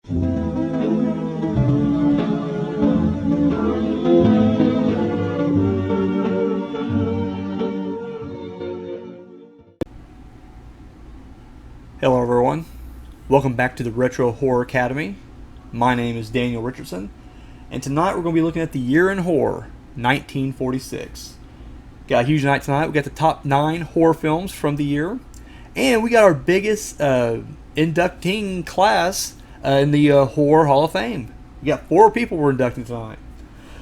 Hello everyone, welcome back to the Retro Horror Academy. My name is Daniel Richardson, and tonight we're going to be looking at the year in horror, 1946. Got a huge night tonight. We got the top 9 horror films from the year, and we got our biggest inducting class in the Horror Hall of Fame. We got 4 people we're inducting tonight.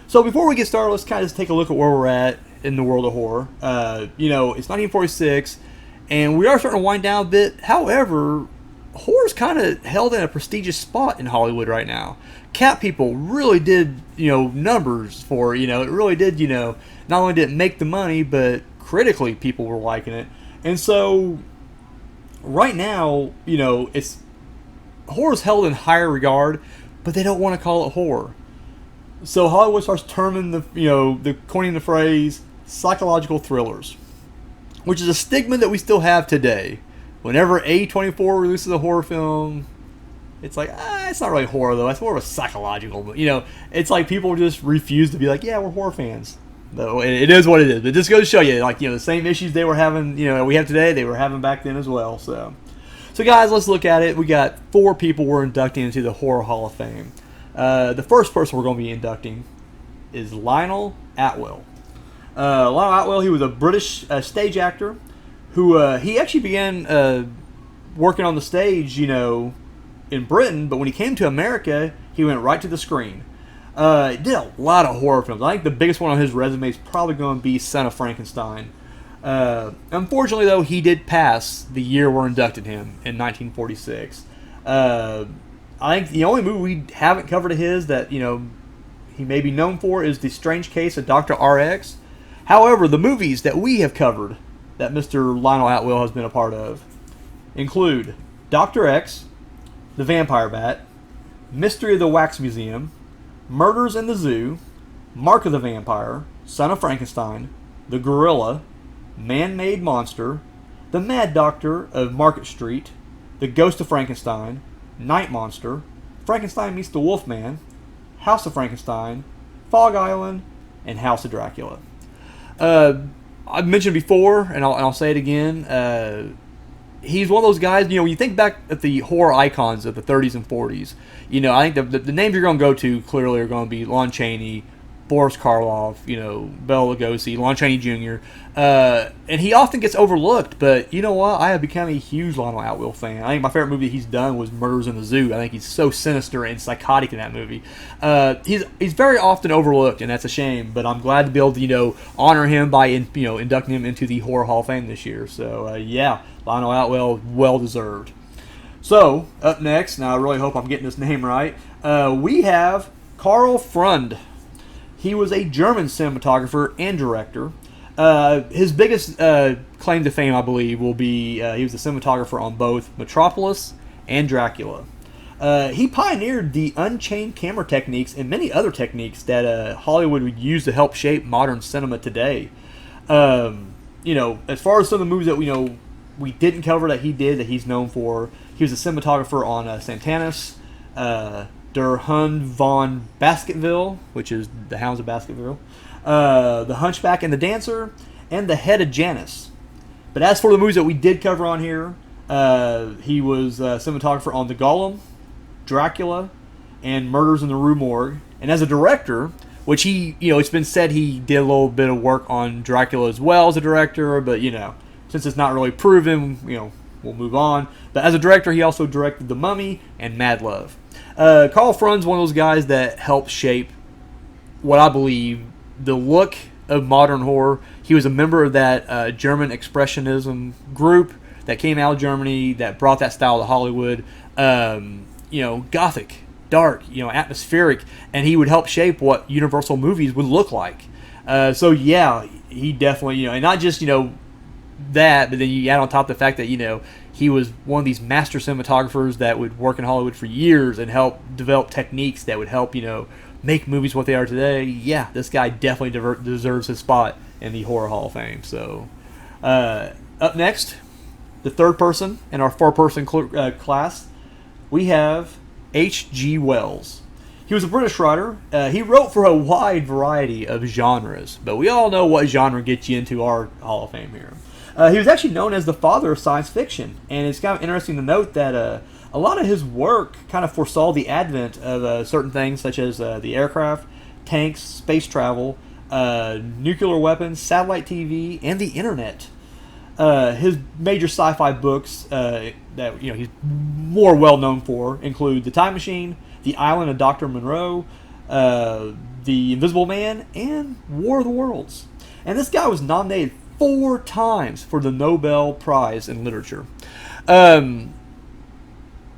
So before we get started, let's kind of just take a look at where we're at in the world of horror. It's 1946. And we are starting to wind down a bit. However, horror's kind of held in a prestigious spot in Hollywood right now. Cat People really did, numbers for it. It really did, not only did it make the money, but critically people were liking it. And so, right now, horror's held in higher regard, but they don't want to call it horror. So Hollywood starts terming coining the phrase psychological thrillers, which is a stigma that we still have today. Whenever A24 releases a horror film, it's like, it's not really horror though. It's more of a psychological. It's like people just refuse to be like, yeah, we're horror fans. Though it is what it is. But just goes to show you, the same issues they were having, we have today, they were having back then as well. So guys, let's look at it. We got 4 people we're inducting into the Horror Hall of Fame. The first person we're going to be inducting is Lionel Atwill. Lionel Atwill, he was a British stage actor who he actually began working on the stage, in Britain, but when he came to America, he went right to the screen. He did a lot of horror films. I think the biggest one on his resume is probably going to be Son of Frankenstein. Unfortunately, though, he did pass the year we're inducting him in 1946. I think the only movie we haven't covered of his that, he may be known for is The Strange Case of Dr. RX. However, the movies that we have covered that Mr. Lionel Atwill has been a part of include Dr. X, The Vampire Bat, Mystery of the Wax Museum, Murders in the Zoo, Mark of the Vampire, Son of Frankenstein, The Gorilla, Man-Made Monster, The Mad Doctor of Market Street, The Ghost of Frankenstein, Night Monster, Frankenstein Meets the Wolfman, House of Frankenstein, Fog Island, and House of Dracula. I've mentioned before, and I'll say it again, he's one of those guys, when you think back at the horror icons of the 30s and 40s, I think the names you're going to go to clearly are going to be Lon Chaney, Boris Karloff, Bela Lugosi, Lon Chaney Jr., and he often gets overlooked, but you know what? I have become a huge Lionel Atwill fan. I think my favorite movie he's done was Murders in the Zoo. I think he's so sinister and psychotic in that movie. He's very often overlooked, and that's a shame, but I'm glad to be able to, honor him by, inducting him into the Horror Hall of Fame this year. So, Lionel Atwill, well-deserved. So, up next, now I really hope I'm getting this name right, we have Karl Freund. He was a German cinematographer and director. His biggest claim to fame, I believe, will be he was the cinematographer on both Metropolis and Dracula. He pioneered the unchained camera techniques and many other techniques that Hollywood would use to help shape modern cinema today. As far as some of the movies that we didn't cover that he did, that he's known for, he was a cinematographer on Santanis, Der Hund von Baskerville, which is The Hounds of Baskerville, The Hunchback and the Dancer, and The Head of Janus. But as for the movies that we did cover on here, he was a cinematographer on The Golem, Dracula, and Murders in the Rue Morgue. And as a director, which he, it's been said he did a little bit of work on Dracula as well as a director, but, since it's not really proven, we'll move on. But as a director, he also directed The Mummy and Mad Love. Karl Freund's one of those guys that helped shape what I believe the look of modern horror. He was a member of that German Expressionism group that came out of Germany that brought that style to Hollywood. Gothic, dark, atmospheric, and he would help shape what Universal movies would look like. He definitely, and not just, that, but then you add on top the fact that, he was one of these master cinematographers that would work in Hollywood for years and help develop techniques that would help, make movies what they are today. Yeah, this guy definitely deserves his spot in the Horror Hall of Fame. So, up next, the third person in our four-person class, we have H.G. Wells. He was a British writer. He wrote for a wide variety of genres, but we all know what genre gets you into our Hall of Fame here. He was actually known as the father of science fiction, and it's kind of interesting to note that a lot of his work kind of foresaw the advent of certain things such as the aircraft, tanks, space travel, nuclear weapons, satellite TV, and the internet. His major sci-fi books that he's more well known for include The Time Machine, The Island of Dr. Monroe, The Invisible Man, and War of the Worlds. And this guy was nominated 4 times for the Nobel Prize in Literature. I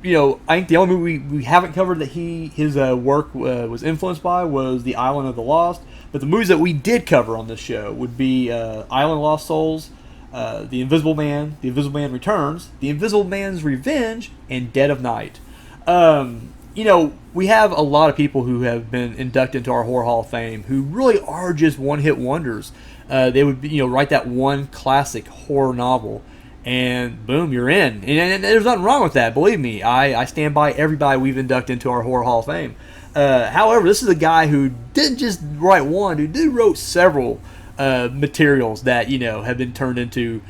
think the only movie we haven't covered that his work was influenced by was The Island of the Lost. But the movies that we did cover on this show would be Island of Lost Souls, The Invisible Man, The Invisible Man Returns, The Invisible Man's Revenge, and Dead of Night. We have a lot of people who have been inducted into our Horror Hall of Fame who really are just one-hit wonders. They would write that one classic horror novel, and boom, you're in. And there's nothing wrong with that. Believe me, I stand by everybody we've inducted into our Horror Hall of Fame. However, this is a guy who didn't just write one, who wrote several materials that have been turned into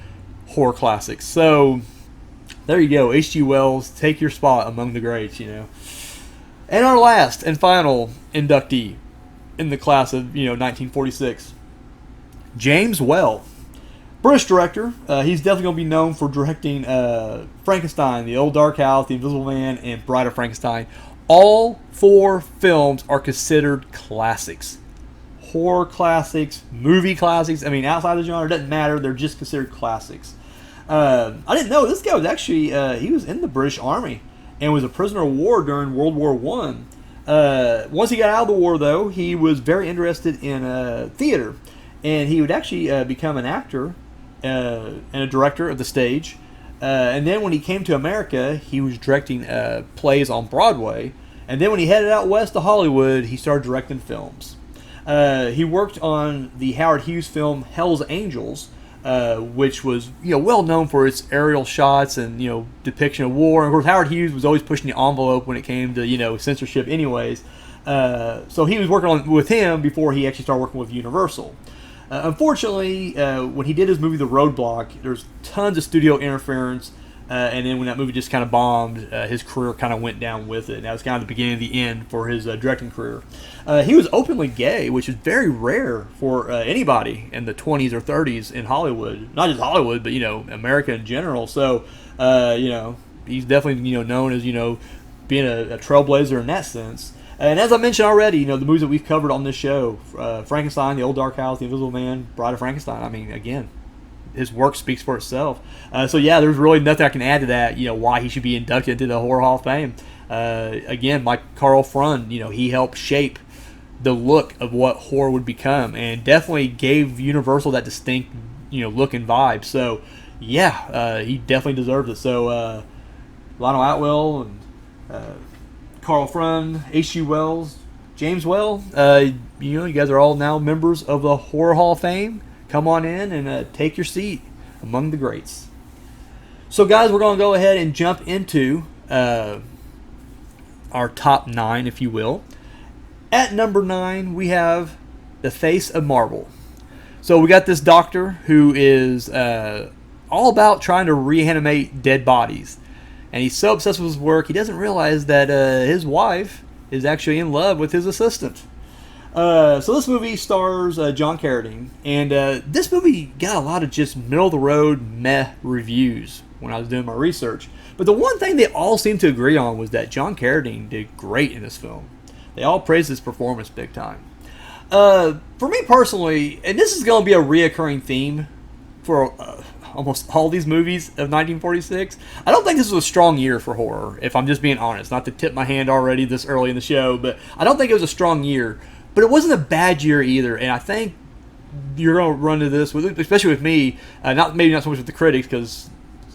horror classics. So there you go, H.G. Wells, take your spot among the greats. And our last and final inductee in the class of 1946, James Whale. British director. He's definitely going to be known for directing Frankenstein, The Old Dark House, The Invisible Man, and Bride of Frankenstein. All 4 films are considered classics. Horror classics, movie classics. I mean, outside the genre, it doesn't matter. They're just considered classics. I didn't know this guy was actually, he was in the British Army and was a prisoner of war during World War I. Once he got out of the war, though, he was very interested in theater. And he would actually become an actor and a director of the stage. And then when he came to America, he was directing plays on Broadway. And then when he headed out west to Hollywood, he started directing films. He worked on the Howard Hughes film Hell's Angels, which was well known for its aerial shots and depiction of war. And of course, Howard Hughes was always pushing the envelope when it came to censorship, anyways. So he was working with him before he actually started working with Universal. Unfortunately, when he did his movie The Roadblock, there's tons of studio interference, and then when that movie just kind of bombed, his career kind of went down with it. And that was kind of the beginning of the end for his directing career. He was openly gay, which is very rare for anybody in the 20s or 30s in Hollywood. Not just Hollywood, but America in general. So, he's definitely known as being a trailblazer in that sense. And as I mentioned already, the movies that we've covered on this show, Frankenstein, The Old Dark House, The Invisible Man, Bride of Frankenstein, I mean, again, his work speaks for itself. So yeah, there's really nothing I can add to that, why he should be inducted into the Horror Hall of Fame. Again, like Carl Frund, he helped shape the look of what horror would become and definitely gave Universal that distinct, look and vibe. So yeah, he definitely deserves it. So Lionel Atwill and Carl Frund, H.G. Wells, James Whale, you guys are all now members of the Horror Hall of Fame. Come on in and take your seat among the greats. So guys, we're going to go ahead and jump into our top 9, if you will. At number 9, we have The Face of Marble. So we got this doctor who is all about trying to reanimate dead bodies. And he's so obsessed with his work, he doesn't realize that his wife is actually in love with his assistant. So this movie stars John Carradine. And this movie got a lot of just middle-of-the-road meh reviews when I was doing my research. But the one thing they all seemed to agree on was that John Carradine did great in this film. They all praised his performance big time. For me personally, and this is going to be a reoccurring theme for almost all these movies of 1946. I don't think this was a strong year for horror, if I'm just being honest. Not to tip my hand already this early in the show, but I don't think it was a strong year. But it wasn't a bad year either, and I think you're going to run into this, especially with me, maybe not so much with the critics, because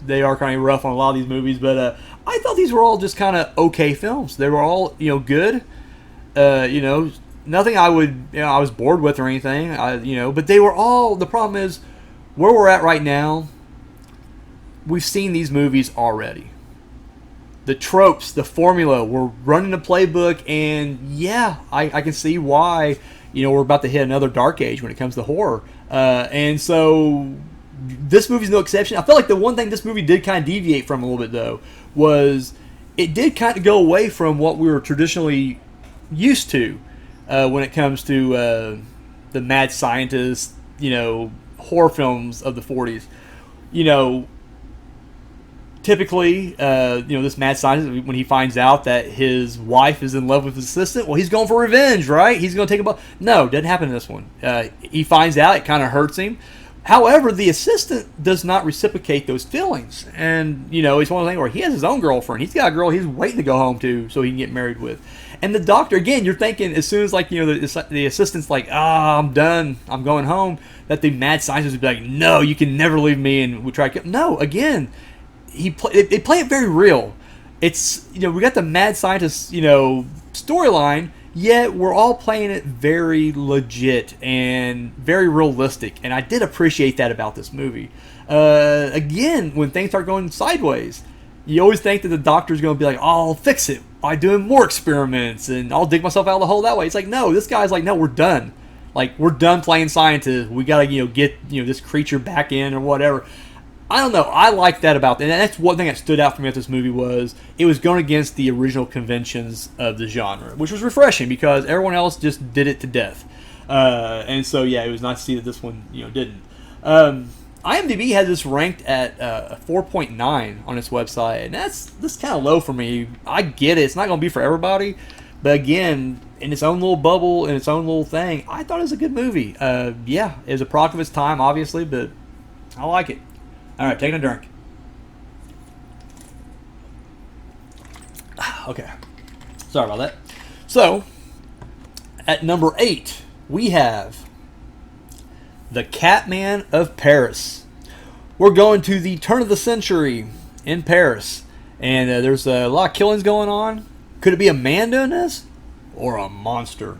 they are kind of rough on a lot of these movies, but I thought these were all just kind of okay films. They were all, good. Nothing I was bored with or anything, but they were all, the problem is, where we're at right now, we've seen these movies already. the tropes, the formula. We're running the playbook, and yeah, I can see why we're about to hit another dark age when it comes to horror. And so this movie's no exception. I felt like the one thing this movie did kind of deviate from a little bit though was it did kind of go away from what we were traditionally used to when it comes to the mad scientist, horror films of the 40s. Typically, this mad scientist, when he finds out that his wife is in love with his assistant, well, he's going for revenge, right? He's going to take a ball. No, doesn't happen in this one. He finds out, it kind of hurts him. However, the assistant does not reciprocate those feelings. And, it's one of the things where he has his own girlfriend. He's got a girl he's waiting to go home to so he can get married with. And the doctor, again, you're thinking as soon as, the assistant's like, I'm done, I'm going home, that the mad scientist would be like, no, you can never leave me, and we try to kill. No, again, they play it very real. It's, we got the mad scientist, storyline, yet we're all playing it very legit and very realistic. And I did appreciate that about this movie. Again, when things start going sideways, you always think that the doctor's going to be like, I'll fix it by doing more experiments and I'll dig myself out of the hole that way. It's like, no, this guy's like, no, we're done. Like, we're done playing scientists. We got to, get, this creature back in or whatever. I don't know. I like that about that. And that's one thing that stood out for me with this movie was it was going against the original conventions of the genre, which was refreshing because everyone else just did it to death. And so, yeah, it was nice to see that this one, didn't. IMDb has this ranked at 4.9 on its website, and that's kind of low for me. I get it. It's not going to be for everybody. But again, in its own little bubble, in its own little thing, I thought it was a good movie. Yeah, it was a product of its time, obviously, but I like it. All right, taking a drink. Okay. Sorry about that. So, at number 8, we have The Catman of Paris. We're going to the turn of the century in Paris. And there's a lot of killings going on. Could it be a man doing this? Or a monster?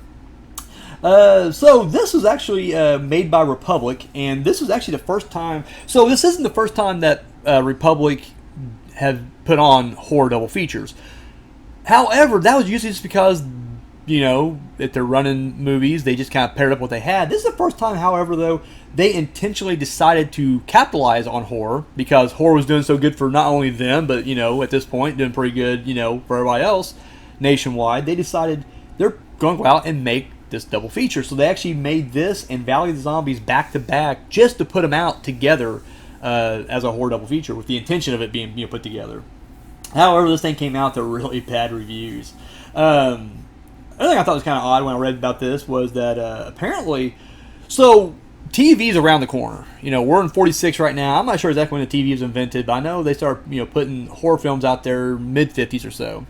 So this was actually made by Republic, and this was actually the first time. So this isn't the first time that Republic have put on horror double features. However, that was usually just because, if they're running movies, they just kind of paired up what they had. This is the first time, however, though, they intentionally decided to capitalize on horror because horror was doing so good for not only them, but, at this point, doing pretty good, for everybody else nationwide. They decided they're going to go out and make this double feature. So they actually made this and Valley of the Zombies back to back just to put them out together as a horror double feature with the intention of it being put together. However, this thing came out to really bad reviews. Another thing I thought was kind of odd when I read about this was that apparently, so TV's around the corner. We're in 46 right now. I'm not sure exactly when the TV was invented, but I know they started putting horror films out there mid 50s or so.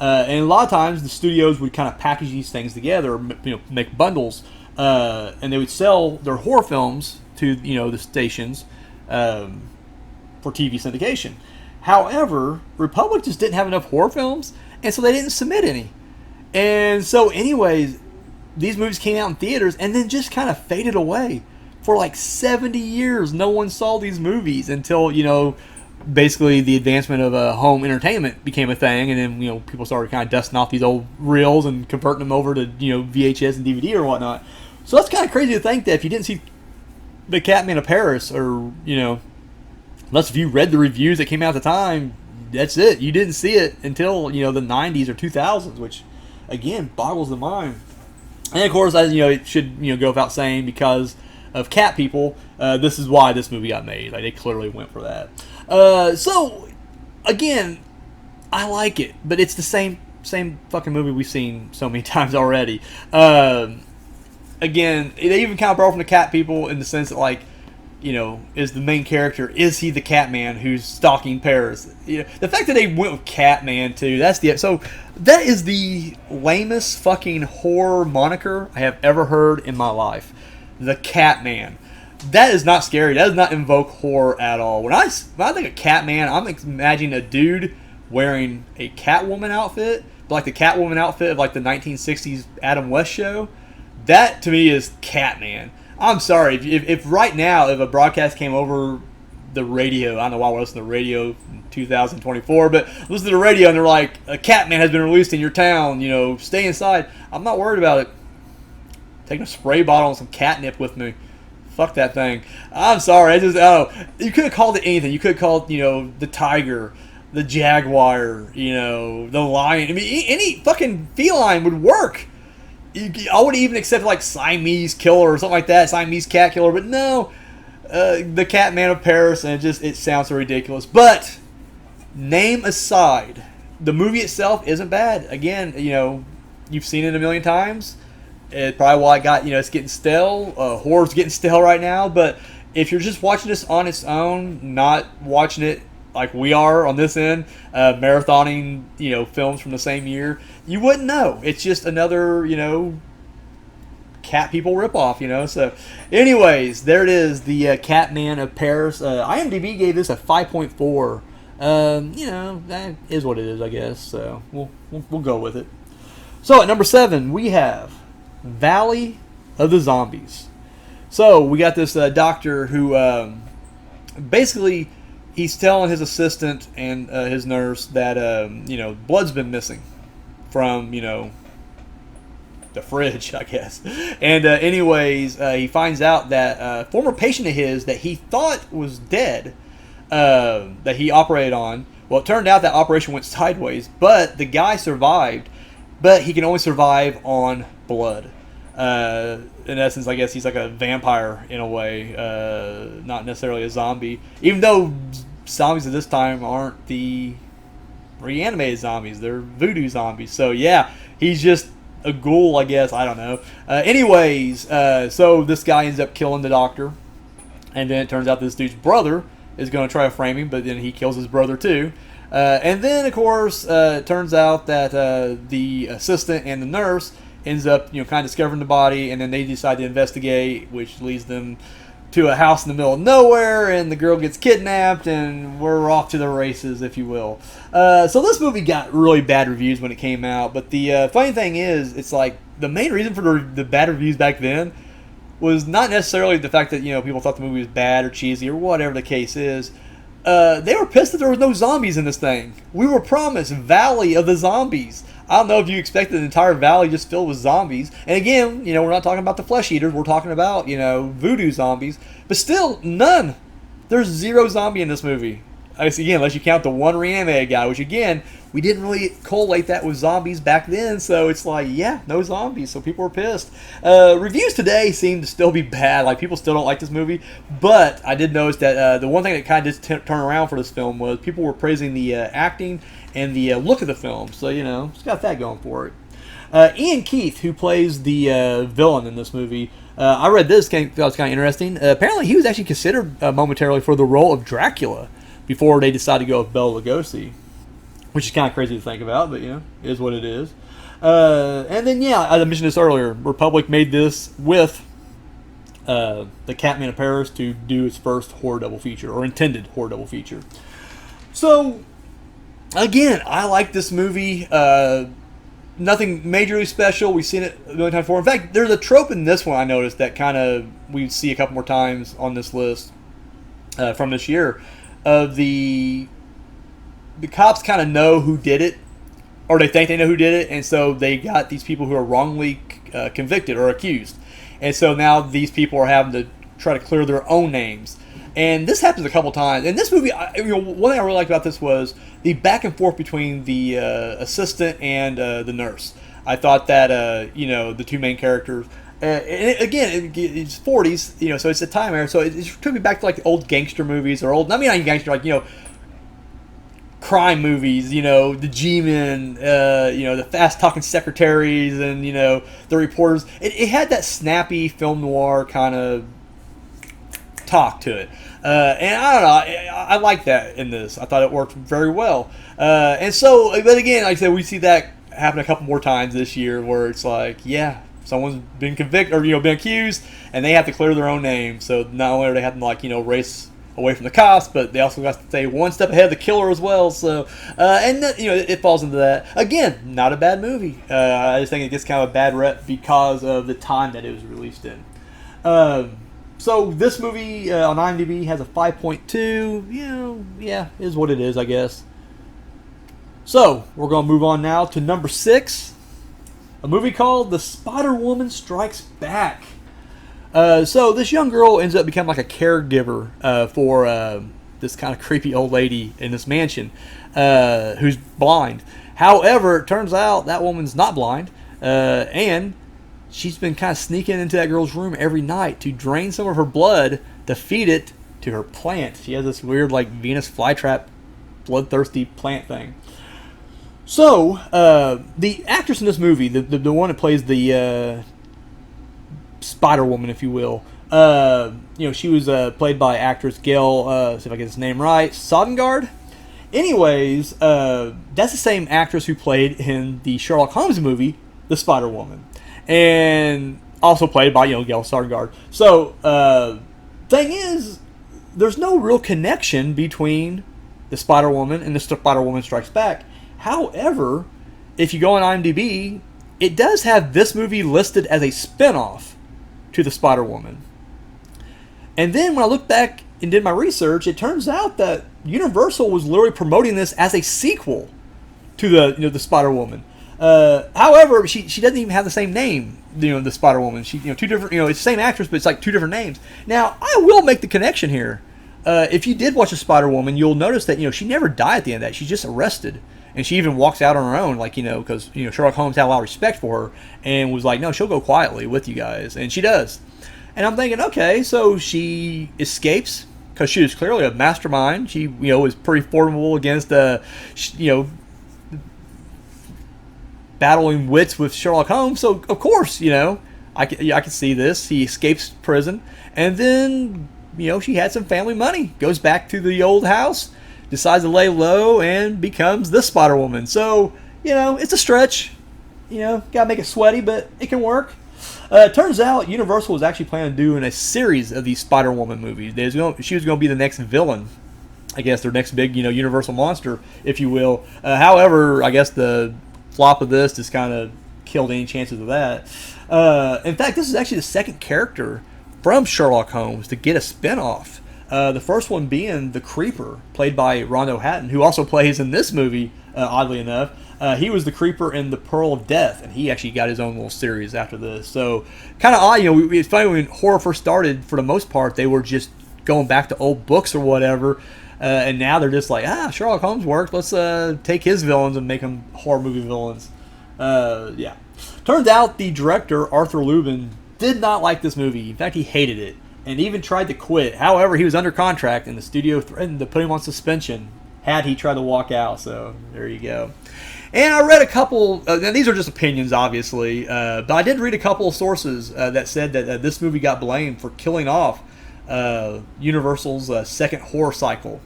And a lot of times the studios would kind of package these things together, make bundles, and they would sell their horror films to the stations for TV syndication. However, Republic just didn't have enough horror films, and so they didn't submit any. And so, anyways, these movies came out in theaters and then just kind of faded away for like 70 years. No one saw these movies until basically the advancement of home entertainment became a thing, and then people started kind of dusting off these old reels and converting them over to VHS and DVD or whatnot. So that's kind of crazy to think that if you didn't see The Catman of Paris, or unless if you read the reviews that came out at the time, that's it. You didn't see it until the 90s or 2000s, which again boggles the mind. And of course, as it should go without saying, because of cat people, this is why this movie got made. Like, they clearly went for that. So, again, I like it, but it's the same fucking movie we've seen so many times already. Again, they even kind of brought from the cat people in the sense that, is the main character, is he the Catman who's stalking Paris? The fact that they went with Catman too, so that is the lamest fucking horror moniker I have ever heard in my life. The Catman. That is not scary. That does not invoke horror at all. When I think of Catman, I'm imagining a dude wearing a Catwoman outfit, like the Catwoman outfit of like the 1960s Adam West show. That to me is Catman. I'm sorry if right now if a broadcast came over the radio. I don't know why we're listening to the radio in 2024, but listen to the radio and they're like, a Catman has been released in your town. You know, stay inside. I'm not worried about it. Taking a spray bottle and some catnip with me. Fuck that thing. I'm sorry. You could have called it anything. You could have called, the tiger, the jaguar, the lion. I mean, any fucking feline would work. I would even accept like Siamese killer or something like that, Siamese cat killer. But no, the Catman of Paris, and it sounds so ridiculous. But name aside, the movie itself isn't bad. Again, you've seen it a million times. It's probably why it's getting stale. Horror's getting stale right now. But if you're just watching this on its own, not watching it like we are on this end, marathoning, films from the same year, you wouldn't know. It's just another, cat people ripoff, So, anyways, there it is, the Catman of Paris. IMDb gave this a 5.4. That is what it is, I guess. So we'll go with it. So at number 7, we have Valley of the Zombies. So we got this doctor who basically he's telling his assistant and his nurse that blood's been missing from the fridge, I guess. And anyways, he finds out that a former patient of his that he thought was dead, that he operated on. Well, it turned out that operation went sideways, but the guy survived. But he can only survive on blood. In essence, I guess he's like a vampire in a way, not necessarily a zombie. Even though zombies at this time aren't the reanimated zombies, they're voodoo zombies. So yeah, he's just a ghoul, I guess. I don't know. Anyways, so this guy ends up killing the doctor, and then it turns out this dude's brother is going to try to frame him, but then he kills his brother too. And then, of course, it turns out that the assistant and the nurse ends up, kind of discovering the body, and then they decide to investigate, which leads them to a house in the middle of nowhere, and the girl gets kidnapped, and we're off to the races, if you will. So this movie got really bad reviews when it came out, but the funny thing is, it's like the main reason for the bad reviews back then was not necessarily the fact that, people thought the movie was bad or cheesy or whatever the case is. They were pissed that there was no zombies in this thing. We were promised Valley of the Zombies. I don't know if you expected an entire valley just filled with zombies. And again, we're not talking about the flesh eaters. We're talking about, voodoo zombies. But still, none. There's zero zombie in this movie. Again, unless you count the one reanimated guy, which again, we didn't really correlate that with zombies back then. So it's like, yeah, no zombies. So people were pissed. Reviews today seem to still be bad. Like, people still don't like this movie. But I did notice that the one thing that kind of did turn around for this film was people were praising the acting and the look of the film. So, it's got that going for it. Ian Keith, who plays the villain in this movie, I read this, thought it was kind of interesting. Apparently, he was actually considered momentarily for the role of Dracula before they decided to go with Bela Lugosi, which is kind of crazy to think about, but, it is what it is. And then, I mentioned this earlier, Republic made this with the Catman of Paris to do its first horror double feature, or intended horror double feature. So, again, I like this movie. Nothing majorly special. We've seen it a million times before. In fact, there's a trope in this one I noticed that kind of we see a couple more times on this list from this year. Of the cops kind of know who did it, or they think they know who did it, and so they got these people who are wrongly convicted or accused, and so now these people are having to try to clear their own names. And this happens a couple times. In this movie, one thing I really liked about this was the back and forth between the assistant and the nurse. I thought that the two main characters. And again, it's 40s, so it's a time era. So it took me back to like the old gangster movies or old. I mean, not even gangster, like crime movies. The G-men, the fast-talking secretaries, and the reporters. It had that snappy film noir kind of talk to it. And I don't know, I like that in this. I thought it worked very well. And so, but again, like I said, we see that happen a couple more times this year, where it's like, yeah, someone's been convicted or been accused, and they have to clear their own name. So not only are they having to race away from the cops, but they also got to stay one step ahead of the killer as well. So and that, it falls into that. Again, not a bad movie. I just think it gets kind of a bad rep because of the time that it was released in. So this movie on IMDb has a 5.2. Yeah, is what it is, I guess. So we're gonna move on now to number 6, a movie called The Spider-Woman Strikes Back. So this young girl ends up becoming like a caregiver for this kind of creepy old lady in this mansion who's blind. However, it turns out that woman's not blind, and she's been kind of sneaking into that girl's room every night to drain some of her blood to feed it to her plant. She has this weird like Venus flytrap bloodthirsty plant thing. So, the actress in this movie, the one that plays the Spider-Woman, if you will, she was played by actress Gail, see if I get his name right, Sovngarde. Anyways, that's the same actress who played in the Sherlock Holmes movie, The Spider-Woman, and also played by Gail Sovngarde. So, thing is, there's no real connection between the Spider-Woman and the Spider-Woman Strikes Back. However, if you go on IMDb, it does have this movie listed as a spin-off to the Spider-Woman. And then when I looked back and did my research, it turns out that Universal was literally promoting this as a sequel to the Spider-Woman. However, she doesn't even have the same name, the Spider-Woman. She two different, it's the same actress, but it's like two different names. Now, I will make the connection here. If you did watch the Spider-Woman, you'll notice that she never died at the end of that. She's just arrested. And she even walks out on her own, like, because, Sherlock Holmes had a lot of respect for her and was like, no, she'll go quietly with you guys. And she does. And I'm thinking, okay, so she escapes because she was clearly a mastermind. She, was pretty formidable against, battling wits with Sherlock Holmes. So, of course, I could see this. He escapes prison. And then, she had some family money. Goes back to the old house. Decides to lay low and becomes the Spider-Woman. So, it's a stretch. Gotta make it sweaty, but it can work. Turns out Universal was actually planning on doing a series of these Spider-Woman movies. She was going to be the next villain. I guess their next big, Universal monster, if you will. However, I guess the flop of this just kind of killed any chances of that. In fact, this is actually the second character from Sherlock Holmes to get a spinoff. The first one being the Creeper, played by Rondo Hatton, who also plays in this movie, oddly enough. He was the Creeper in The Pearl of Death, and he actually got his own little series after this. So, kind of odd, it's funny when horror first started, for the most part, they were just going back to old books or whatever, and now they're just like, Sherlock Holmes worked, let's take his villains and make them horror movie villains. Yeah. Turns out the director, Arthur Lubin, did not like this movie. In fact, he hated it. And even tried to quit. However, he was under contract, and the studio threatened to put him on suspension had he tried to walk out. So, there you go. And I read a couple, now these are just opinions, obviously, but I did read a couple of sources that said that this movie got blamed for killing off Universal's second horror cycle.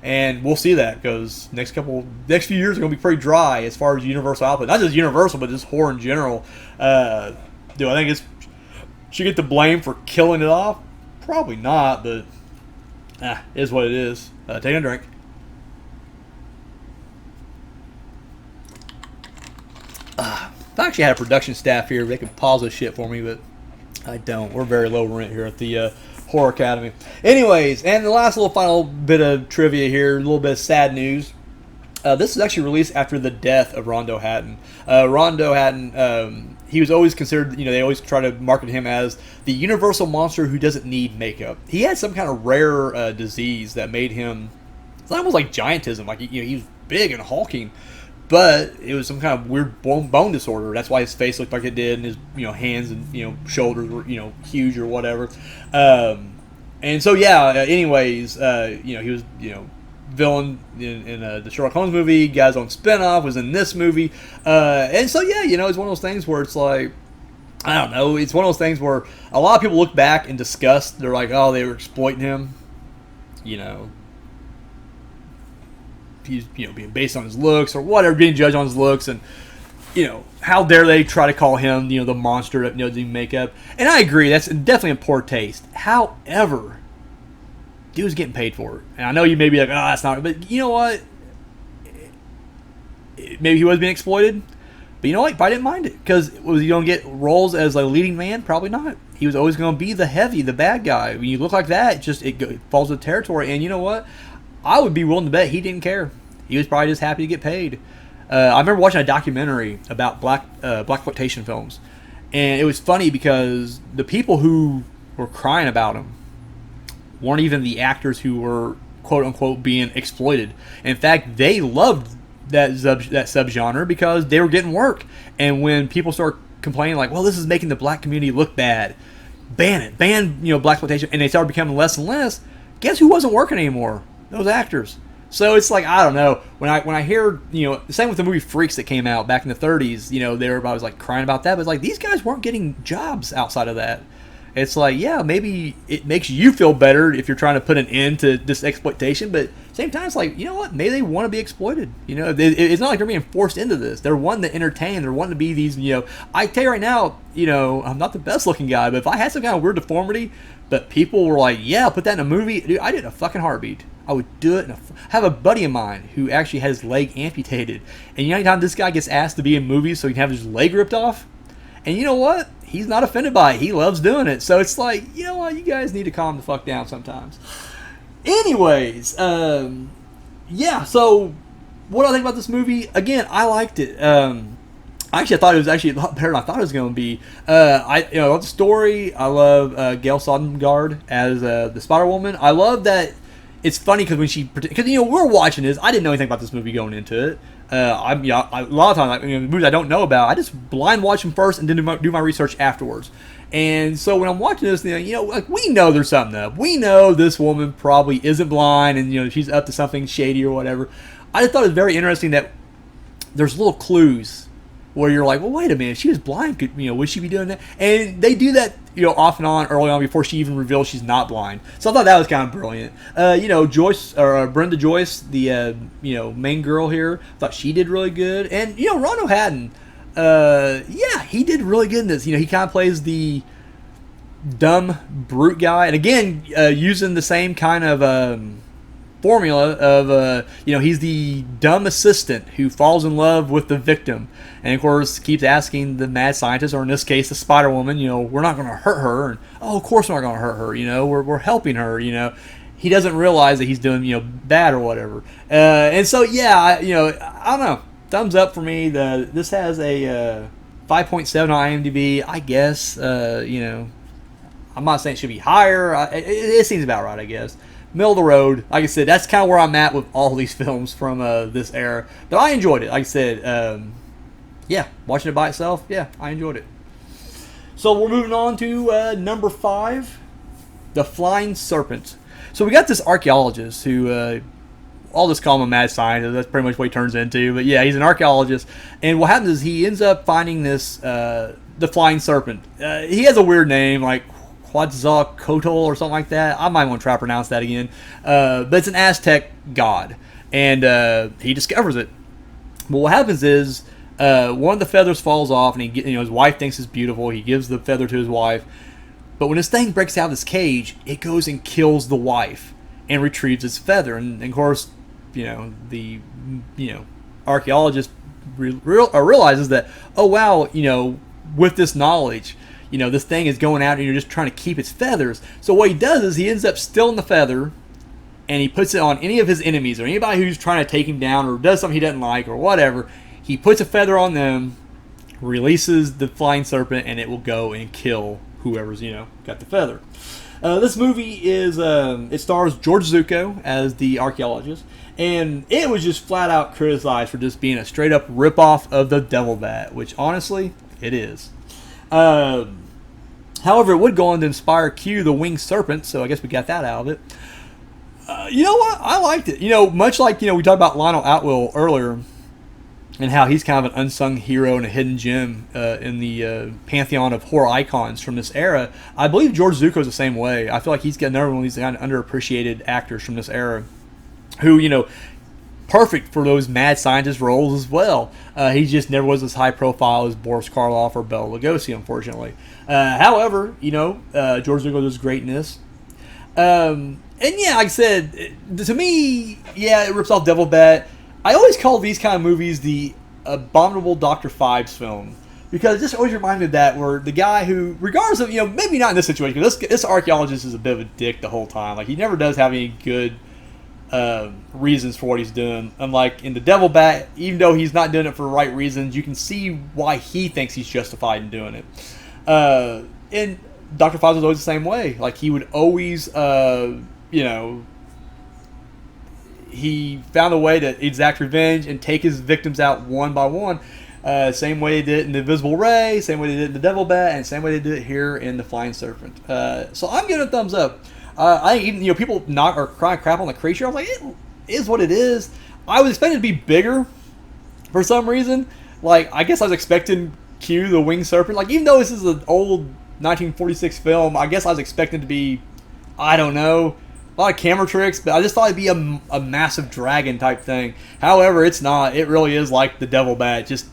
And we'll see that, because next few years are going to be pretty dry as far as Universal output. Not just Universal, but just horror in general. Do I think should get the blame for killing it off? Probably not, but it is what it is. Take a drink. I actually had a production staff here. They could pause this shit for me, but I don't. We're very low rent here at the Horror Academy. Anyways, and the last little final bit of trivia here, a little bit of sad news. This is actually released after the death of Rondo Hatton. Rondo Hatton, he was always considered, they always try to market him as the universal monster who doesn't need makeup. He had some kind of rare disease that made him, it's almost like giantism. Like, he was big and hulking, but it was some kind of weird bone disorder. That's why his face looked like it did, and his, hands and, shoulders were, huge or whatever. And so, anyways, he was, villain in the Sherlock Holmes movie, guy's own spinoff, was in this movie, and so it's one of those things where it's like, I don't know, it's one of those things where a lot of people look back and discuss, they're like, oh, they were exploiting him, he's being based on his looks or whatever, being judged on his looks, and how dare they try to call him the monster that doing makeup. And I agree, that's definitely in poor taste. However, dude was getting paid for it. And I know you may be like, that's not... But you know what? Maybe he was being exploited. But you know what? He probably didn't mind it because was you gonna get roles as a leading man? Probably not. He was always gonna be the heavy, the bad guy. When you look like that, it falls with territory. And you know what? I would be willing to bet he didn't care. He was probably just happy to get paid. I remember watching a documentary about blaxploitation films, and it was funny because the people who were crying about him weren't even the actors who were quote unquote being exploited. In fact, they loved that subgenre because they were getting work. And when people start complaining like, well, this is making the black community look bad, ban it, ban blaxploitation, and they started becoming less and less. Guess who wasn't working anymore? Those actors. So it's like, I don't know, when I hear, the same with the movie Freaks that came out back in the 30s, everybody was like crying about that, but it's like these guys weren't getting jobs outside of that. It's like, yeah, maybe it makes you feel better if you're trying to put an end to this exploitation, but at the same time, it's like, you know what, maybe they want to be exploited. It's not like they're being forced into this. They're wanting to entertain. They're wanting to be these, I tell you right now, I'm not the best looking guy, but if I had some kind of weird deformity, but people were like, yeah, put that in a movie, dude, I did a fucking heartbeat. I would do it. Have a buddy of mine who actually had his leg amputated. And anytime this guy gets asked to be in movies so he can have his leg ripped off, and you know what? He's not offended by it. He loves doing it. So it's like, you know what? You guys need to calm the fuck down sometimes. Anyways, yeah, so what do I think about this movie? Again, I liked it. Actually, I thought it was actually a lot better than I thought it was going to be. I love the story. I love Gail Sodengard as the Spider-Woman. I love that. It's funny because we're watching this. I didn't know anything about this movie going into it. A lot of times, movies I don't know about, I just blind watch them first and then do my research afterwards. And so when I'm watching this, we know there's something up. We know this woman probably isn't blind, and she's up to something shady or whatever. I just thought it was very interesting that there's little clues where you're like, well, wait a minute, if she was blind, would she be doing that? And they do that, off and on early on before she even reveals she's not blind. So I thought that was kind of brilliant. Joyce, or Brenda Joyce, the, main girl here, thought she did really good. And, Ron O'Hatton, he did really good in this. He kind of plays the dumb brute guy. And again, using the same kind of, formula of he's the dumb assistant who falls in love with the victim, and of course keeps asking the mad scientist, or in this case the Spider-Woman, we're not going to hurt her, and of course we're not going to hurt her, we're helping her. He doesn't realize that he's doing bad or whatever, and so I don't know, thumbs up for me. This has a 5.7 on IMDb. I guess I'm not saying it should be higher. It seems about right, I guess. Middle of the road. Like I said, that's kind of where I'm at with all these films from this era. But I enjoyed it. Like I said, watching it by itself, I enjoyed it. So we're moving on to number 5, The Flying Serpent. So we got this archaeologist who, I'll just call him a mad scientist. That's pretty much what he turns into. But yeah, he's an archaeologist. And what happens is he ends up finding this, the Flying Serpent. He has a weird name, like Quetzalcoatl or something like that. I might want to try to pronounce that again. But it's an Aztec god. And he discovers it. But what happens is one of the feathers falls off, and his wife thinks it's beautiful. He gives the feather to his wife. But when this thing breaks out of this cage, it goes and kills the wife and retrieves its feather. And of course, the archaeologist realizes that, oh wow, with this knowledge, this thing is going out and you're just trying to keep its feathers. So what he does is he ends up stealing the feather, and he puts it on any of his enemies or anybody who's trying to take him down or does something he doesn't like or whatever. He puts a feather on them, releases the flying serpent, and it will go and kill whoever's, got the feather. This movie is, it stars George Zucco as the archaeologist, and it was just flat out criticized for just being a straight up ripoff of The Devil Bat, which honestly, it is. However, it would go on to inspire Q, the Winged Serpent, so I guess we got that out of it. You know what? I liked it. Much like, we talked about Lionel Atwill earlier, and how he's kind of an unsung hero and a hidden gem in the pantheon of horror icons from this era. I believe George Zucco's the same way. I feel like he's got another one of these kind of underappreciated actors from this era who, perfect for those mad scientist roles as well. He just never was as high profile as Boris Karloff or Bela Lugosi, unfortunately. However, George Zucco does great in this. And yeah, like I said, to me, it rips off Devil Bat. I always call these kind of movies the Abominable Dr. Fives film. Because it just always reminded me of that, where the guy who, regardless of, maybe not in this situation, because this archaeologist is a bit of a dick the whole time. Like, he never does have any good reasons for what he's doing. Unlike in The Devil Bat, even though he's not doing it for the right reasons, you can see why he thinks he's justified in doing it. And Dr. Fives was always the same way. Like, he would always, he found a way to exact revenge and take his victims out one by one. Same way they did it in The Invisible Ray, same way they did it in The Devil Bat, and same way they did it here in The Flying Serpent. So I'm giving it a thumbs up. I even, people knock or cry crap on the creature. I was like, it is what it is. I was expecting it to be bigger for some reason. Like, I guess I was expecting Q, the winged serpent. Like, even though this is an old 1946 film, I guess I was expecting it to be, I don't know, a lot of camera tricks, but I just thought it'd be a massive dragon type thing. However, it's not. It really is like The Devil Bat, just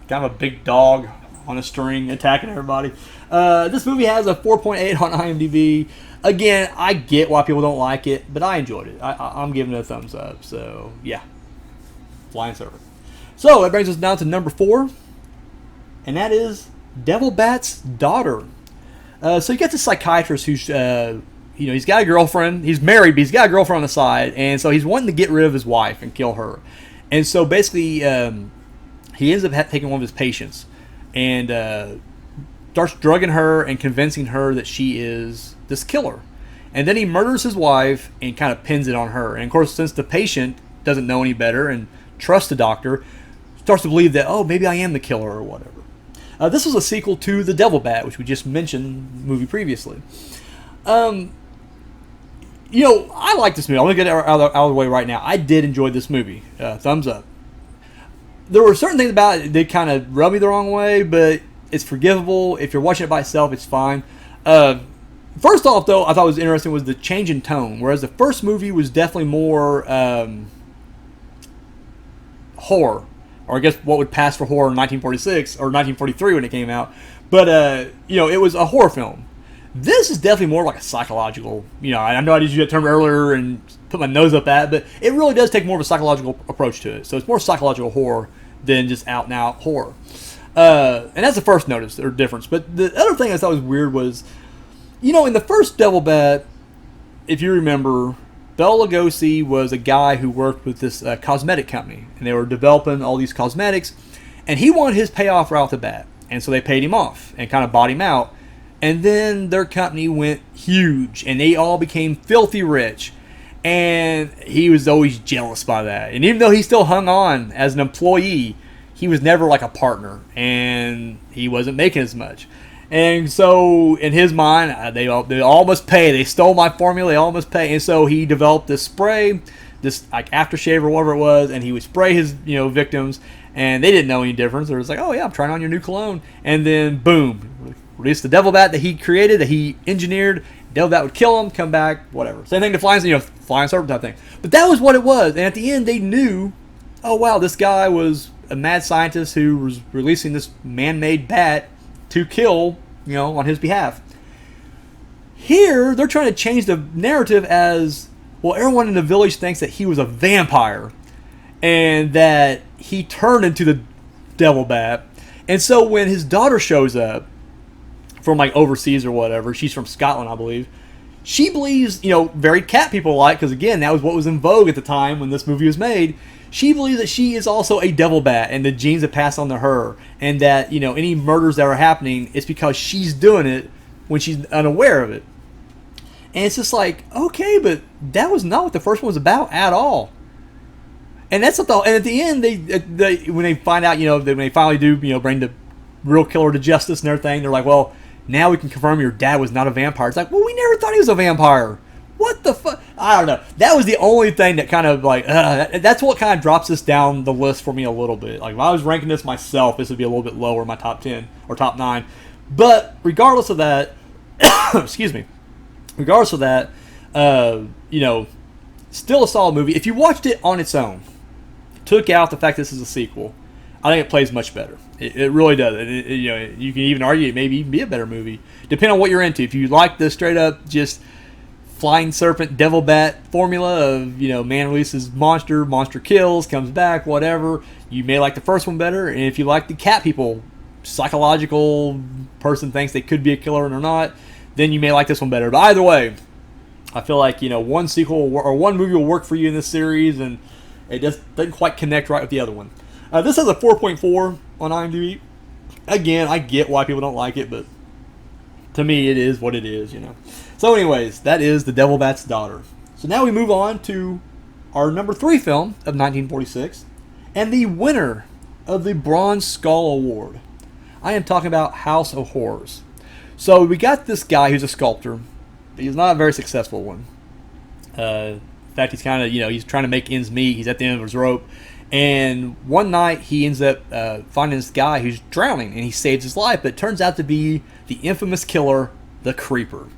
kind of a big dog on a string attacking everybody. This movie has a 4.8 on IMDb. Again, I get why people don't like it, but I enjoyed it. I'm giving it a thumbs up. So, yeah. Flying Serpent. So, that brings us down to number 4. And that is Devil Bat's Daughter. So, you got this psychiatrist who's, he's got a girlfriend. He's married, but he's got a girlfriend on the side. And so, he's wanting to get rid of his wife and kill her. And so, basically, he ends up taking one of his patients. And starts drugging her and convincing her that she is this killer. And then he murders his wife and kind of pins it on her. And of course, since the patient doesn't know any better and trusts the doctor, starts to believe that, oh, maybe I am the killer or whatever. This was a sequel to The Devil Bat, which we just mentioned in the movie previously. I like this movie. I'm going to get it out of the way right now. I did enjoy this movie. Thumbs up. There were certain things about it that kind of rubbed me the wrong way, but it's forgivable. If you're watching it by itself, it's fine. First off, though, I thought was interesting was the change in tone. Whereas the first movie was definitely more horror. Or I guess what would pass for horror in 1946 or 1943 when it came out. But, it was a horror film. This is definitely more like a psychological, I know I used that term earlier and put my nose up at it, but it really does take more of a psychological approach to it. So it's more psychological horror than just out-and-out horror. And that's the first notice or difference. But the other thing I thought was weird was, in the first Devil Bat, if you remember, Bela Lugosi was a guy who worked with this cosmetic company. And they were developing all these cosmetics. And he wanted his payoff right off the bat. And so they paid him off and kind of bought him out. And then their company went huge. And they all became filthy rich. And he was always jealous by that. And even though he still hung on as an employee, he was never like a partner, and he wasn't making as much. And so, in his mind, they all must pay. They stole my formula. They all must pay. And so he developed this spray, this like aftershave or whatever it was, and he would spray his victims, and they didn't know any difference. They were just like, oh yeah, I'm trying on your new cologne, and then boom, release the Devil Bat that he created, that he engineered. Devil Bat would kill him, come back, whatever. Same thing to Flying Serpent type thing. But that was what it was. And at the end, they knew, oh wow, this guy was a mad scientist who was releasing this man-made bat to kill, on his behalf. Here, they're trying to change the narrative as, well, everyone in the village thinks that he was a vampire and that he turned into the Devil Bat. And so when his daughter shows up from like overseas or whatever, she's from Scotland, I believe, she believes, very cat people like, because again, that was what was in vogue at the time when this movie was made. She believes that she is also a Devil Bat and the genes have passed on to her, and that, any murders that are happening, it's because she's doing it when she's unaware of it. And it's just like, okay, but that was not what the first one was about at all. And that's what and at the end, they when they find out, when they finally do, bring the real killer to justice and everything, they're like, well, now we can confirm your dad was not a vampire. It's like, well, we never thought he was a vampire. What the fuck? I don't know. That was the only thing that kind of like, that's what kind of drops this down the list for me a little bit. Like, if I was ranking this myself, this would be a little bit lower in my top 10 or top 9. But regardless of that, excuse me, regardless of that, still a solid movie. If you watched it on its own, took out the fact this is a sequel, I think it plays much better. It really does. You can even argue it maybe even be a better movie, depending on what you're into. If you like the straight up just flying serpent devil bat formula of, man releases monster, monster kills, comes back, whatever. You may like the first one better, and if you like the cat people, psychological person thinks they could be a killer or not, then you may like this one better. But either way, I feel like, one sequel or one movie will work for you in this series, and it just doesn't quite connect right with the other one. This has a 4.4 on IMDb. Again, I get why people don't like it, but to me, it is what it is, So anyways, that is The Devil Bat's Daughter. So now we move on to our number 3 film of 1946, and the winner of the Bronze Skull Award. I am talking about House of Horrors. So we got this guy who's a sculptor. He's not a very successful one. In fact, he's kind of, he's trying to make ends meet. He's at the end of his rope. And one night he ends up finding this guy who's drowning, and he saves his life. But it turns out to be the infamous killer, the Creeper.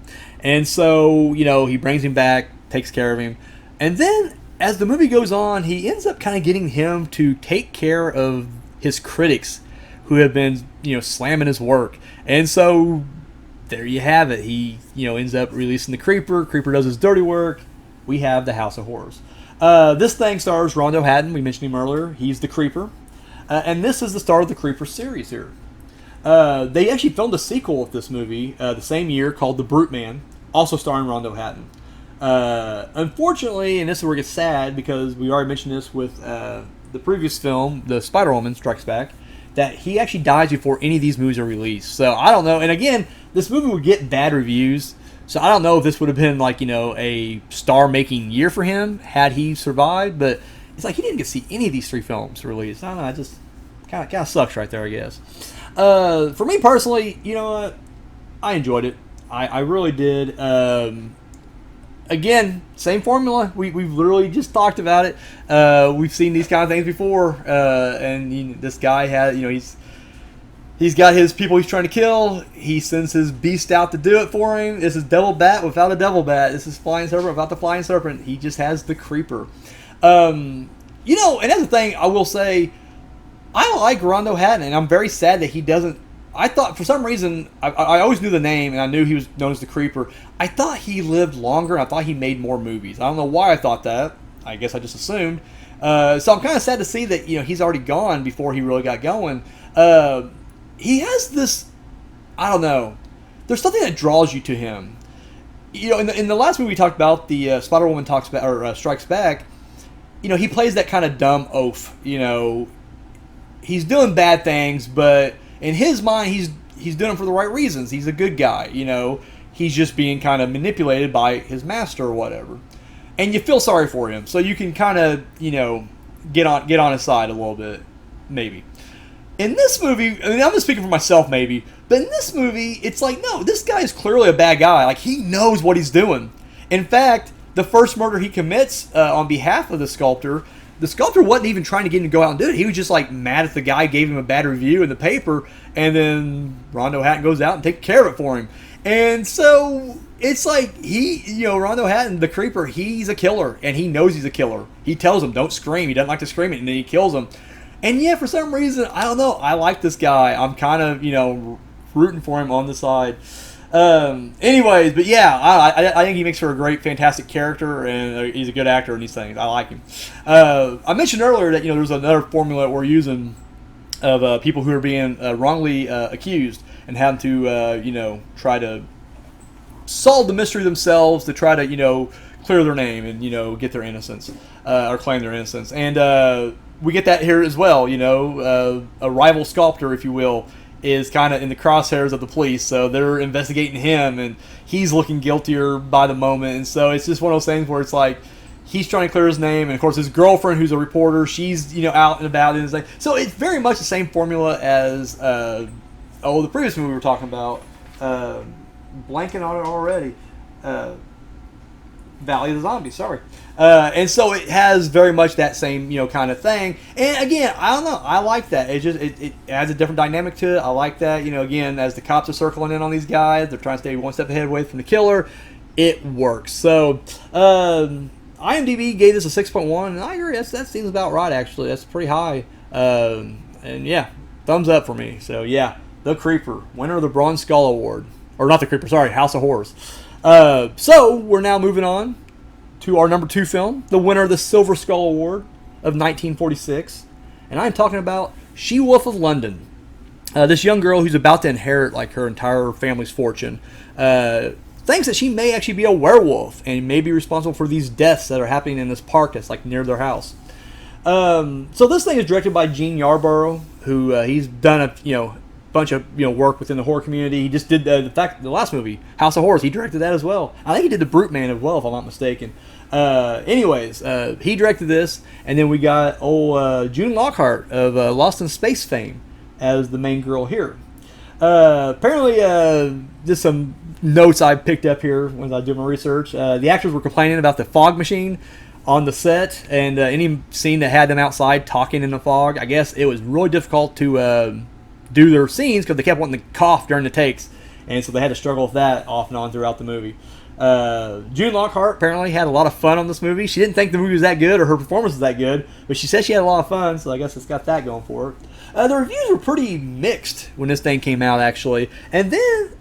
And so, he brings him back, takes care of him. And then, as the movie goes on, he ends up kind of getting him to take care of his critics who have been, slamming his work. And so, there you have it. He, ends up releasing the Creeper. Creeper does his dirty work. We have the House of Horrors. This thing stars Rondo Hatton. We mentioned him earlier. He's the Creeper. And this is the start of the Creeper series here. They actually filmed a sequel of this movie the same year called The Brute Man, also starring Rondo Hatton. Unfortunately, and this is where it gets sad, because we already mentioned this with the previous film, The Spider-Woman Strikes Back, that he actually dies before any of these movies are released. So I don't know. And again, this movie would get bad reviews. So I don't know if this would have been like, a star-making year for him had he survived. But it's like he didn't get to see any of these 3 films released. I don't know. It just kind of sucks right there, I guess. For me personally, I enjoyed it. I really did. Again, same formula. We've literally just talked about it. We've seen these kind of things before. And this guy had, he's got his people he's trying to kill. He sends his beast out to do it for him. This is Devil Bat without a Devil Bat. This is Flying Serpent without the Flying Serpent. He just has the Creeper. And that's the thing I will say. I like Rondo Hatton, and I'm very sad that he doesn't. I thought, for some reason, I always knew the name, and I knew he was known as the Creeper. I thought he lived longer, and I thought he made more movies. I don't know why I thought that. I guess I just assumed. So I'm kind of sad to see that, he's already gone before he really got going. He has this, I don't know, there's something that draws you to him. In the last movie we talked about, the Spider-Woman Strikes Back, he plays that kind of dumb oaf. He's doing bad things, but in his mind, he's doing them for the right reasons. He's a good guy, He's just being kind of manipulated by his master or whatever. And you feel sorry for him, so you can kind of, get on his side a little bit, maybe. In this movie, I'm just speaking for myself maybe, but in this movie, it's like, no, this guy is clearly a bad guy. Like, he knows what he's doing. In fact, the first murder he commits on behalf of the sculptor wasn't even trying to get him to go out and do it. He was just like mad if the guy gave him a bad review in the paper, and then Rondo Hatton goes out and takes care of it for him. And so it's like Rondo Hatton, the Creeper, he's a killer, and he knows he's a killer. He tells him, don't scream. He doesn't like to scream it, and then he kills him. And yeah, for some reason, I don't know, I like this guy. I'm kind of, rooting for him on the side. Anyways, but yeah, I think he makes for a great, fantastic character, and he's a good actor in these things. I like him. I mentioned earlier that there's another formula that we're using of people who are being wrongly accused and having to try to solve the mystery themselves to try to clear their name and get their innocence or claim their innocence. And we get that here as well. A rival sculptor, if you will, is kind of in the crosshairs of the police, so they're investigating him, and he's looking guiltier by the moment. And so it's just one of those things where it's like he's trying to clear his name, and of course his girlfriend, who's a reporter, she's out and about, and it's like, so it's very much the same formula as the previous movie we were talking about, blanking on it already, Valley of the Zombies, sorry. And so it has very much that same, kind of thing. And again, I don't know, I like that. It adds a different dynamic to it. I like that, again, as the cops are circling in on these guys, they're trying to stay one step ahead away from the killer. It works. So, IMDb gave this a 6.1, and I agree, that seems about right, actually. That's pretty high. And yeah, thumbs up for me. So yeah, The Creeper, winner of the Bronze Skull Award. Or not The Creeper, sorry, House of Horrors. So we're now moving on to our number 2 film, the winner of the Silver Skull Award of 1946, and I'm talking about She-Wolf of London. This young girl who's about to inherit like her entire family's fortune thinks that she may actually be a werewolf and may be responsible for these deaths that are happening in this park that's like near their house. So this thing is directed by Gene Yarborough, who he's done a bunch of work within the horror community. He just did the last movie, House of Horrors. He directed that as well. I think he did The Brute Man as well, if I'm not mistaken. Anyways, he directed this, and then we got June Lockhart of Lost in Space fame as the main girl here. Apparently, just some notes I picked up here when I did my research. The actors were complaining about the fog machine on the set, and any scene that had them outside talking in the fog, I guess it was really difficult to do their scenes because they kept wanting to cough during the takes, and so they had to struggle with that off and on throughout the movie. June Lockhart apparently had a lot of fun on this movie. She didn't think the movie was that good or her performance was that good, but she said she had a lot of fun, so I guess it's got that going for her. The reviews were pretty mixed when this thing came out, actually. And then,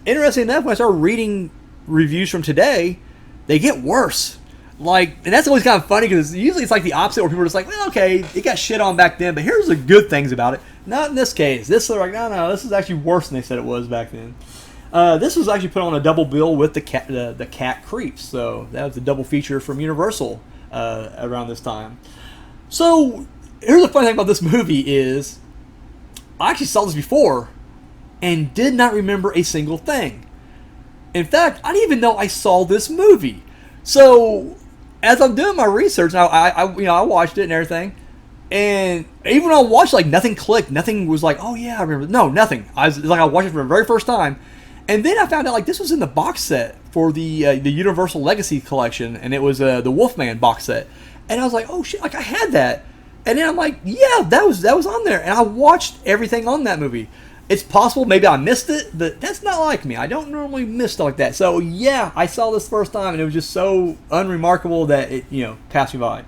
interesting enough, when I started reading reviews from today, they get worse. And that's always kind of funny because usually it's like the opposite, where people are just like, well, okay, it got shit on back then, but here's the good things about it. Not in this case. This is like, no, this is actually worse than they said it was back then. This was actually put on a double bill with the Cat Creeps, so that was a double feature from Universal around this time. So here's the funny thing about this movie is I actually saw this before and did not remember a single thing. In fact, I didn't even know I saw this movie. So as I'm doing my research, I watched it and everything, and even when I watched, like, nothing clicked, nothing was like, oh yeah, I remember. No, nothing. I watched it for the very first time, and then I found out like this was in the box set for the Universal Legacy collection, and it was the Wolfman box set, and I was like, oh shit, like I had that, and then I'm like, yeah, that was on there, and I watched everything on that movie. It's possible maybe I missed it, but that's not like me. I don't normally miss stuff like that. So yeah, I saw this first time, and it was just so unremarkable that it passed me by.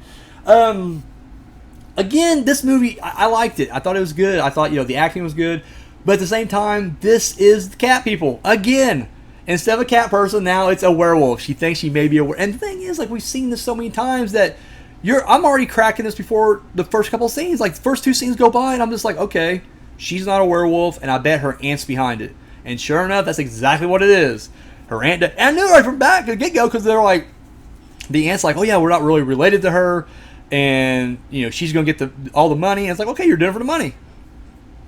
Again, this movie, I liked it. I thought it was good. I thought the acting was good, but at the same time, this is the cat people again. Instead of a cat person, now it's a werewolf. She thinks she may be a werewolf, and the thing is, like, we've seen this so many times that I'm already cracking this before the first couple of scenes. Like the first 2 scenes go by, and I'm just like, okay. She's not a werewolf, and I bet her aunt's behind it. And sure enough, that's exactly what it is. Her aunt, and I knew right from back the get-go because they're like, the aunt's like, oh yeah, we're not really related to her, and she's gonna get all the money. And it's like, okay, you're doing it for the money.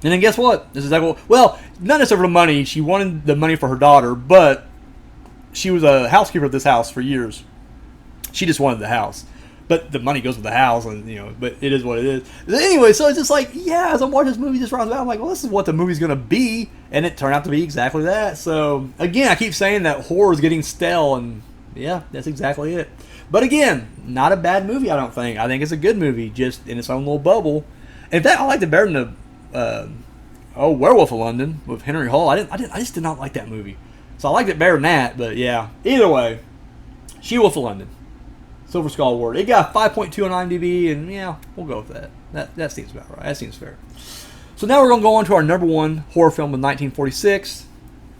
And then guess what? This is like, well, not necessarily for the money. She wanted the money for her daughter, but she was a housekeeper at this house for years. She just wanted the house. But the money goes with the house, and but it is what it is. Anyway, so it's just like, yeah, as I'm watching this movie just rounds out, I'm like, well, this is what the movie's gonna be, and it turned out to be exactly that. So again, I keep saying that horror is getting stale, and yeah, that's exactly it. But again, not a bad movie, I don't think. I think it's a good movie, just in its own little bubble. In fact, I liked it better than the Werewolf of London with Henry Hall. I just did not like that movie, so I liked it better than that. But yeah, either way, She-Wolf of London. Silver Skull Award. It got 5.2 on IMDb, and yeah, we'll go with that. That seems about right. That seems fair. So now we're going to go on to our number 1 horror film of 1946.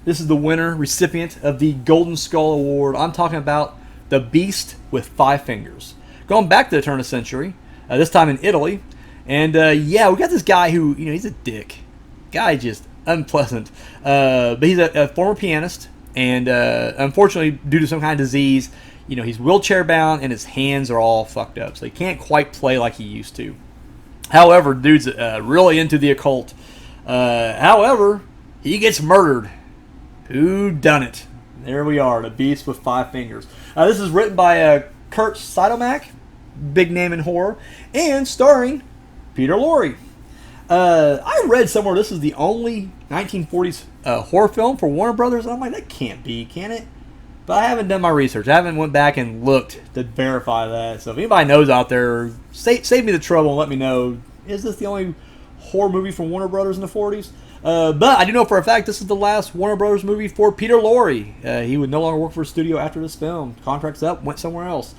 This is the winner, recipient of the Golden Skull Award. I'm talking about The Beast with 5 Fingers. Going back to the turn of the century, this time in Italy. And yeah, we got this guy who, he's a dick. Guy just unpleasant. But he's a former pianist, and unfortunately, due to some kind of disease, he's wheelchair bound and his hands are all fucked up, so he can't quite play like he used to. However, dude's really into the occult. However, he gets murdered. Who done it? There we are, The Beast with 5 Fingers. This is written by Kurt Sidomak, big name in horror, and starring Peter Lorre. I read somewhere this is the only 1940s horror film for Warner Brothers, and I'm like, that can't be, can it? But I haven't done my research. I haven't went back and looked to verify that. So if anybody knows out there, save me the trouble and let me know. Is this the only horror movie from Warner Brothers in the 40s? But I do know for a fact this is the last Warner Brothers movie for Peter Lorre. He would no longer work for a studio after this film. Contract's up, went somewhere else.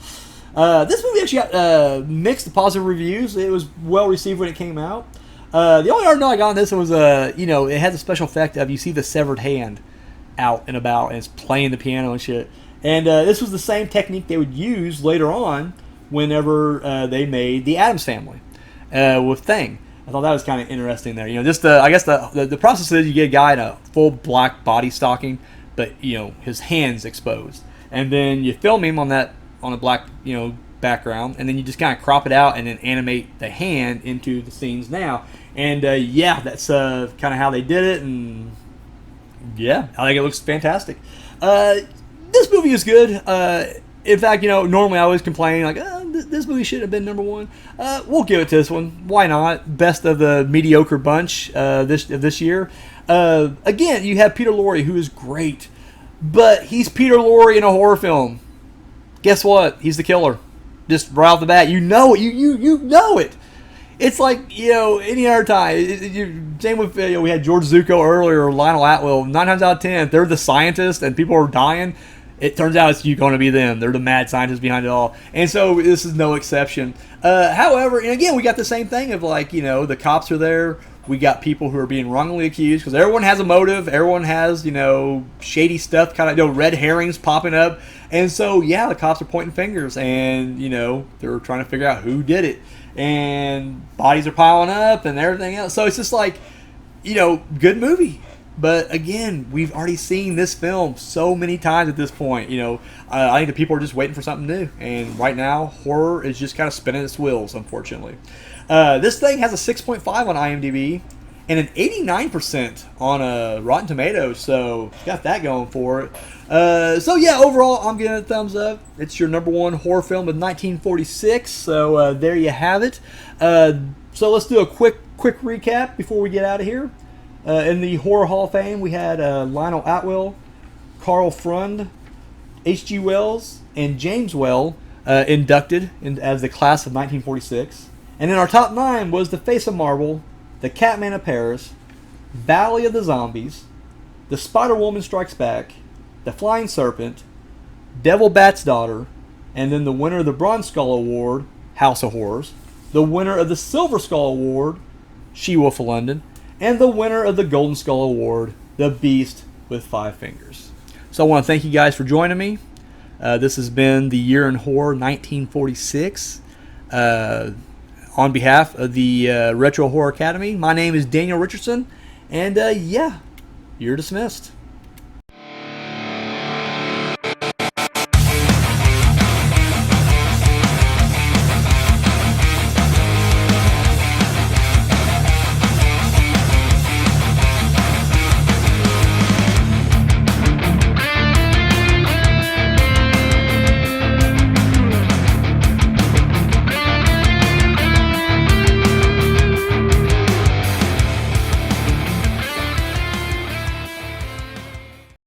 This movie actually got mixed positive reviews. It was well received when it came out. The only other note I got on this was, it had the special effect of you see the severed hand. out and about and is playing the piano and shit. And this was the same technique they would use later on whenever they made the Addams Family with Thing. I thought that was kind of interesting there. Just I guess the process is you get a guy in a full black body stocking, but his hands exposed, and then you film him on a black background, and then you just kind of crop it out and then animate the hand into the scenes now. And that's kind of how they did it, and yeah, I think it looks fantastic. This movie is good. In fact, normally I always complain like, this movie should have been number one. We'll give it to this one. Why not? Best of the mediocre bunch this year. Again, you have Peter Lorre, who is great, but he's Peter Lorre in a horror film. Guess what? He's the killer. Just right off the bat, you know it. You know it. It's like any other time. Same with we had George Zucco earlier, or Lionel Atwill. 9 times out of 10, if they're the scientist and people are dying, it turns out it's going to be them. They're the mad scientists behind it all. And so this is no exception. However, and again, we got the same thing of like, the cops are there. We got people who are being wrongly accused because everyone has a motive. Everyone has, shady stuff, kind of, red herrings popping up. And so, the cops are pointing fingers and, they're trying to figure out who did it. And bodies are piling up and everything else. So it's just like, good movie. But again, we've already seen this film so many times at this point. I think the people are just waiting for something new. And right now, horror is just kind of spinning its wheels, unfortunately. This thing has a 6.5 on IMDb and an 89% on Rotten Tomatoes. So got that going for it. Overall, I'm giving it a thumbs up. It's your number one horror film of 1946. So there you have it. So let's do a quick recap before we get out of here. In the Horror Hall of Fame, we had Lionel Atwill, Carl Freund, H.G. Wells, and James Well inducted as the class of 1946. And then our top 9 was The Face of Marble, The Catman of Paris, Valley of the Zombies, The Spider-Woman Strikes Back, The Flying Serpent, Devil Bat's Daughter, and then the winner of the Bronze Skull Award, House of Horrors, the winner of the Silver Skull Award, She-Wolf of London, and the winner of the Golden Skull Award, The Beast with 5 Fingers. So I want to thank you guys for joining me. This has been the Year in Horror 1946. On behalf of the Retro Horror Academy, my name is Daniel Richardson, and you're dismissed.